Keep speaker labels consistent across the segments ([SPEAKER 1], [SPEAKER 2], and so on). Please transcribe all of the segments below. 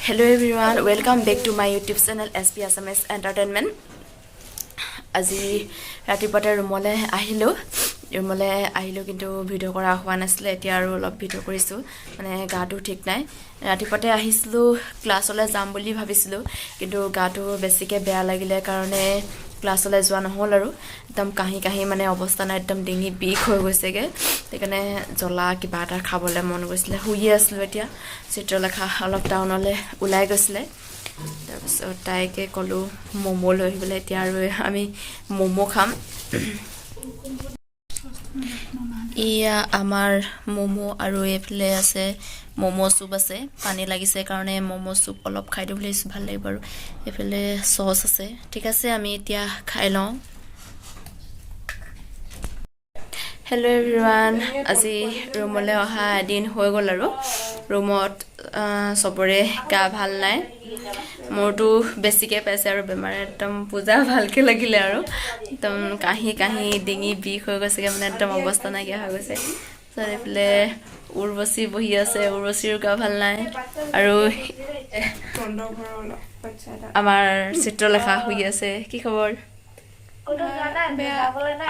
[SPEAKER 1] Hello everyone, welcome back to my YouTube channel SP Assamese Entertainment. আজি ৰাতিপুৱাতে ৰুমলে আহিলো কিন্তু ভিডিও কৰা হোৱা নাছিলে এতিয়া আৰু অলপ ভিডিও কৰিছো মানে গাটো ঠিক নাই ৰাতিপুৱাতে আহিছিলো ক্লাছলৈ যাম বুলি ভাবিছিলো কিন্তু গাটো বেছিকে বেয়া লাগিলে কাৰণে ক্লাছলৈ যোৱা নহল আৰু একদম কাহি মানে অৱস্থা নাই একদম ডিঙি বিষ হৈ গৈছেগে সেইকাৰণে জ্বলা কিবা এটা খাবলৈ মন গৈছিলে শুই আছিলো এতিয়া চিত্ৰলেখা অলপ টাউনলৈ ওলাই গৈছিলে তাৰপিছত তাইকে কলো মোমো লৈ আহিবলৈ এতিয়া আৰু আমি মোমো খাম ইয়া আমাৰ মোমো আৰু এফলে আছে মোমো চুপ আছে পানী লাগিছে কাৰণে মোমো চুপ অলপ খাই দিও বুলি ভাল লাগিব আৰু এফলে সস আছে ঠিক আছে আমি এতিয়া খাই লওঁ Hello everyone আজি ৰুমলৈ অহা দিন হৈ গল আৰু ৰুমত সবৰে গা ভাল নাই মোৰটো বেছিকে পাইছে আৰু বেমাৰ একদম পূজা ভালকে লাগিলে আৰু একদম কাহি ডিঙি বিষ হৈ গৈছে মানে একদম অৱস্থা নাইকিয়া হৈ গৈছে সৰিফলে উৰ্বশী বহি আছে উৰ্বশীৰ গা ভাল নাই আৰু আমাৰ চিত্ৰলেখা হৈ আছে কি খবৰ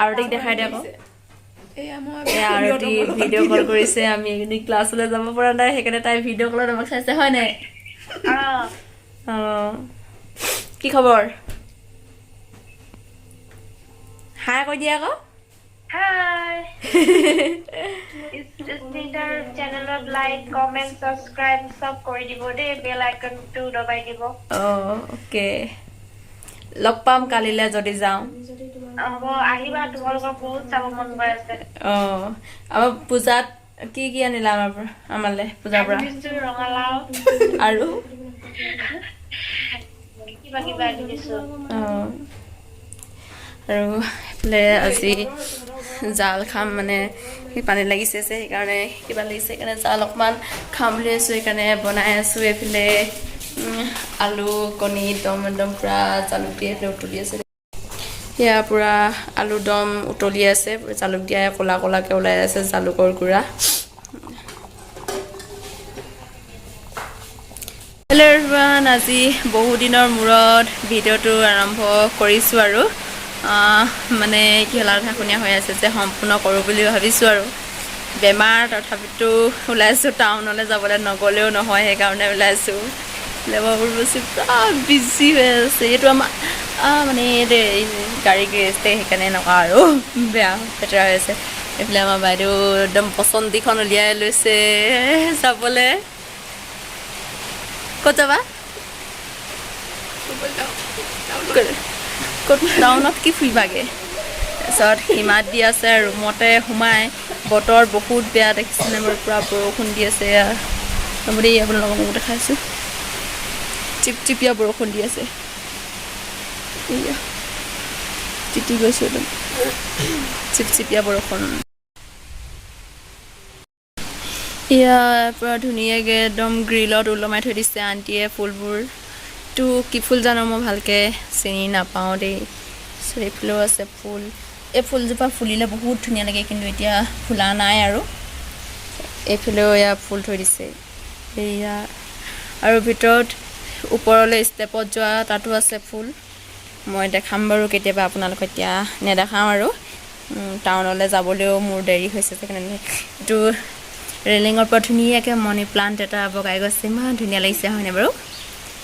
[SPEAKER 1] আৰু দেখাই দে আকৌ ভিডিও কল কৰিছে আমি ক্লাছলৈ যাব পৰা নাই সেইকাৰণে তাই ভিডিও কলত আমাক চাইছে হয় নাই কি খবৰ হাই কৈ দিয়া আকৌ
[SPEAKER 2] Hi. Channel like, comment, subscribe, sub kori dibo de bell icon to dabai dibo.
[SPEAKER 1] Okay. লগ পাম কালিলে যদি যাও
[SPEAKER 2] আহিবা তোমালোকৰ বহুত চাব মন গৈ আছে
[SPEAKER 1] আমাৰ পূজাত কি কি আনিলা আমালে পূজাৰ পৰা
[SPEAKER 2] ৰঙালাও
[SPEAKER 1] আৰু
[SPEAKER 2] কিবা কিবা আনিছো
[SPEAKER 1] আৰু প্লে আজি জাল খাম মানে পানী লাগিছে যে সেইকাৰণে কিবা লাগিছে সেইকাৰণে জাল অকমান খাম বুলি আছো সেইকাৰণে বনাই আছো এফালে আলু কণী দম পুৰা জালুক দিয়ে উতলি আছে ইয়া পুৰা আলু দম উতলি আছে জালুক দিয়া কলাকে ওলাই আছে জালুকৰ গুড়া হেল্ল' এভৰিৱান আজি বহু দিনৰ মূৰত ভিডিঅ'টো আৰম্ভ কৰিছো আৰু মানে কি হলা ঠাকুনীয়া হৈ আছে যে সম্পূৰ্ণ কৰো বুলি ভাবিছো আৰু বেমাৰ তথাপিতো ওলাইছো টাউনলৈ যাবলৈ নগলেও নহয় সেইকাৰণে ওলাইছো উৰ্বশী পুৰা বিজি হৈ আছে এইটো আমাৰ মানে গাড়ী গেৰেজতে সেইকাৰণে এনেকুৱা আৰু বেয়া পেটেৰা হৈ আছে এইফালে আমাৰ বাইদেউ একদম পচন্দিখন উলিয়াই লৈছে যাবলৈ ক'ত যাবা ক'ত টাউনত কি ফুৰিবাগে তাৰপিছত হিমাত দি আছে ৰুমতে সোমাই বতৰ বহুত বেয়া দেখিছেনে বাৰু পুৰা বৰষুণ দি আছে দেই আপোনালোকক মই দেখাইছোঁ চিপচিপীয়া বৰষুণ দি আছে তিতি গৈছো একদম চিপচিপীয়া বৰষুণ এয়া পুৰা ধুনীয়াকৈ একদম গ্ৰিলত ওলমাই থৈ দিছে আণ্টিয়ে ফুলবোৰ তো কি ফুল জানো মই ভালকৈ চিনি নাপাওঁ দেই এইফালেও আছে ফুল এই ফুলজোপা ফুলিলে বহুত ধুনীয়া লাগে কিন্তু এতিয়া ফুলা নাই আৰু এইফালেও এয়া ফুল থৈ দিছে এয়া আৰু ভিতৰত ওপৰলৈ ষ্টেপত যোৱা তাতো আছে ফুল মই দেখাম বাৰু কেতিয়াবা আপোনালোক এতিয়া নেদেখাওঁ আৰু টাউনলৈ যাবলৈও মোৰ দেৰি হৈছে সেইকাৰণে এইটো ৰেলিঙৰ পৰা ধুনীয়াকৈ মনি প্লাণ্ট এটা বগাই গৈছে ইমান ধুনীয়া লাগিছে হয়নে বাৰু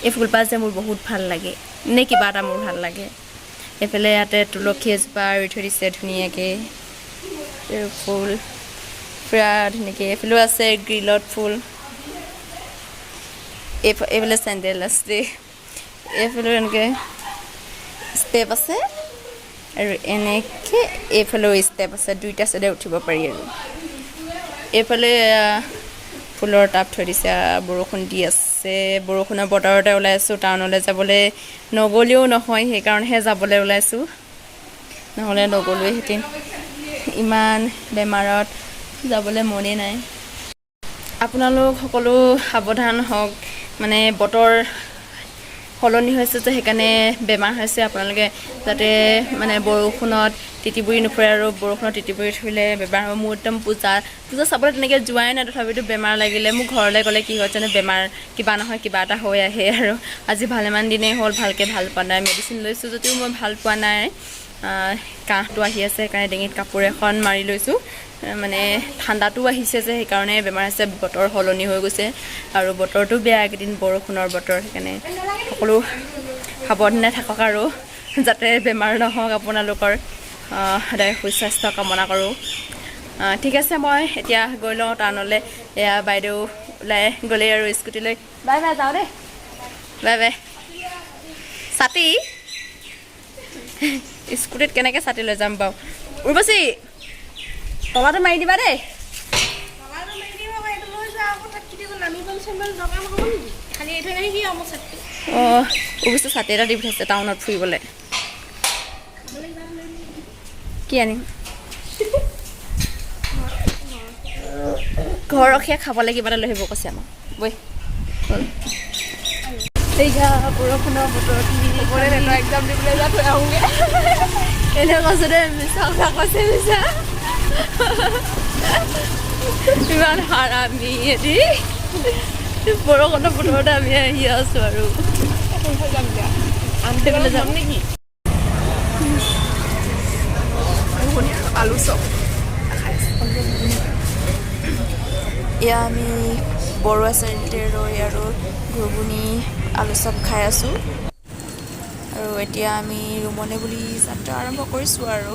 [SPEAKER 1] এই ফুলপাহ যে মোৰ বহুত ভাল লাগে নে কিবা এটা মোৰ ভাল লাগে এইফালে ইয়াতে তুলসী এজোপা ৰুই থৈ দিছে ধুনীয়াকৈ ফুল পুৰা ধুনীয়াকৈ এইফালেও আছে গ্ৰিলত ফুল এইফালে চেণ্ডেল আছে এইফালেও এনেকৈ ষ্টেপ আছে আৰু এনেকৈ এইফালেও ষ্টেপ আছে দুইটা চাইডে উঠিব পাৰি আৰু এইফালে ফুলৰ টাব থৈ দিছে বৰষুণ দি আছে বৰষুণৰ বতৰতে ওলাইছোঁ টাউনলৈ যাবলৈ নগ'লেও নহয় সেইকাৰণেহে যাবলৈ ওলাইছোঁ নহ'লে নগ'লোৱেহেঁতেন ইমান বেমাৰত যাবলৈ মনেই নাই আপোনালোক সকলো সাৱধান হওক মানে বতৰ সলনি হৈছে যে সেইকাৰণে বেমাৰ হৈছে আপোনালোকে যাতে মানে বৰষুণত তিতিবুৰি নুফুৰে আৰু বৰষুণত তিতিবুৰি থৰিলে বেমাৰ হ'ব মোৰ একদম পূজা চাবলৈ তেনেকৈ যোৱাই নাই তথাপিতো বেমাৰ লাগিলে মোক ঘৰলৈ গ'লে কি হয় জানো বেমাৰ কিবা নহয় কিবা এটা হৈ আহে আৰু আজি ভালেমান দিনেই হ'ল ভালকৈ ভাল পোৱা নাই মেডিচিন লৈছোঁ যদিও মই ভাল পোৱা নাই কাহটো আহি আছে সেইকাৰণে ডিঙিত কাপোৰ এখন মাৰি লৈছোঁ মানে ঠাণ্ডাটো আহিছে যে সেইকাৰণে বেমাৰ হৈছে বতৰ সলনি হৈ গৈছে আৰু বতৰটো বেয়া এইকেইদিন বৰষুণৰ বতৰ সেইকাৰণে সকলো সাৱধানে থাকক আৰু যাতে বেমাৰ নহওক আপোনালোকৰ সদায় সুস্বাস্থ্য কামনা কৰোঁ ঠিক আছে মই এতিয়া গৈ লওঁ টাউনলৈ এয়া বাইদেউ ওলাই গ'লেই আৰু স্কুটিলৈ বাই বাই যাওঁ দেই বাই বাই ছাতি স্কুটিত কেনেকৈ ছাতি লৈ যাম বাৰু উৰ্বশী তলাটো মাৰি দিবা দেই অঁ উৰ্বশী ছাতি এটা দি পঠাইছে টাউনত ফুৰিবলৈ কি আনিম ঘৰ ৰখীয়া খাবলৈ কিবা এটা লৈ আহিব কৈছে আমাক বৈ হ'ল এইয়া বৰষুণৰ বতৰত এক্সাম দিবলৈ যা থৈ আহোঁগৈ এনে কৈছোঁ দেই মিছা কথা কৈছে মিছা ইমান হাৰামি এটি বৰষুণৰ বতৰতে আমি আহি আছোঁ আৰু আনিবলৈ যাম নেকি আলু চপ এয়া আমি বৰুৱা চাৰিআলিতে ৰৈ আৰু ঘুগুনি আলু চপ খাই আছোঁ আৰু এতিয়া আমি ৰুমলৈ বুলি যাত্ৰা আৰম্ভ কৰিছোঁ আৰু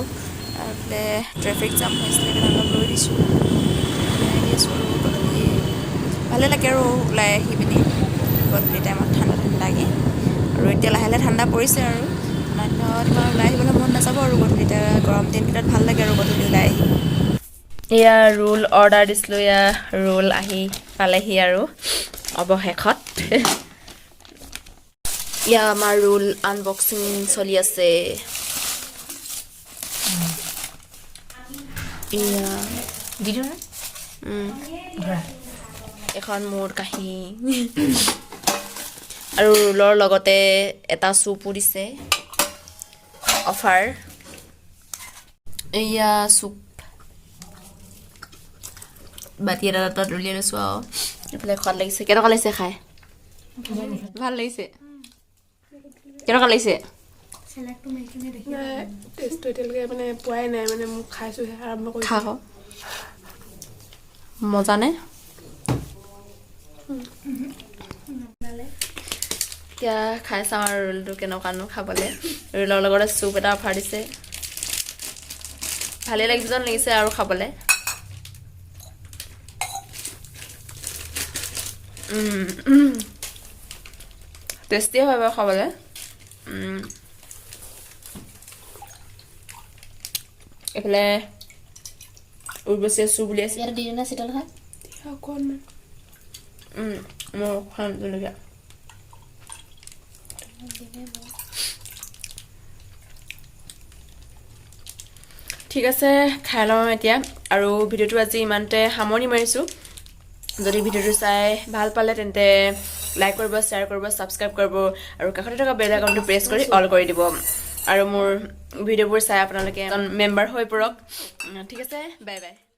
[SPEAKER 1] এইফালে ট্ৰেফিক জাম হৈছিলে সেইকাৰণে অলপ ৰৈ দিছোঁ আহি আছোঁ আৰু গধূলি ভালে লাগে আৰু ওলাই আহি পিনি গধূলি টাইমত ঠাণ্ডা লাগে আৰু এতিয়া লাহে লাহে ঠাণ্ডা পৰিছে আৰু ঠাণ্ডা দিনত ইমান ওলাই আহিবলৈ মন নাযাব আৰু গধূলি গৰম দিনকেইটাত ভাল লাগে আৰু গধূলি ওলাই আহি এয়া ৰোল অৰ্ডাৰ দিছিলোঁ এয়া ৰোল আহি পালেহি আৰু অৱশেষত এয়া আমাৰ ৰোল আনবক্সিং চলি আছে এয়া এখন মোৰ কাঁহী আৰু ৰোলৰ লগতে এটা চুপো দিছে অফাৰ এয়া চুপ বাতি এটা তাত উলিয়াই লৈছোঁ আৰু এইফালে সোৱাদ লাগিছে কেইটকা লাগিছে খাই ভাল লাগিছে কেনেকুৱা লাগিছে খাওঁ মজা নে এতিয়া খাই চাওঁ আৰু ৰোলটো কেনেকুৱানো খাবলৈ ৰোলৰ লগতে চুপ এটা অফাৰ দিছে ভালেই লাগিব যেন লাগিছে আৰু খাবলৈ টেষ্টিয়ে হয় বাৰু খাবলৈ এইফালে উৰ্বশীয়ে চুপ উলিয়াইছে মোৰ খাম জলকীয়া ঠিক আছে খাই লওঁ এতিয়া আৰু ভিডিঅ'টো আজি ইমানতে সামৰণি মাৰিছোঁ যদি ভিডিঅ'টো চাই ভাল পালে তেন্তে লাইক কৰিব শ্বেয়াৰ কৰিব ছাবস্ক্ৰাইব কৰিব আৰু কাষতে থকা বেল আইকনটো প্ৰেছ কৰি অল কৰি দিব আৰু মোৰ ভিডিঅ'বোৰ চাই আপোনালোকে এজন মেম্বাৰ হৈ পৰক ঠিক আছে বাই বাই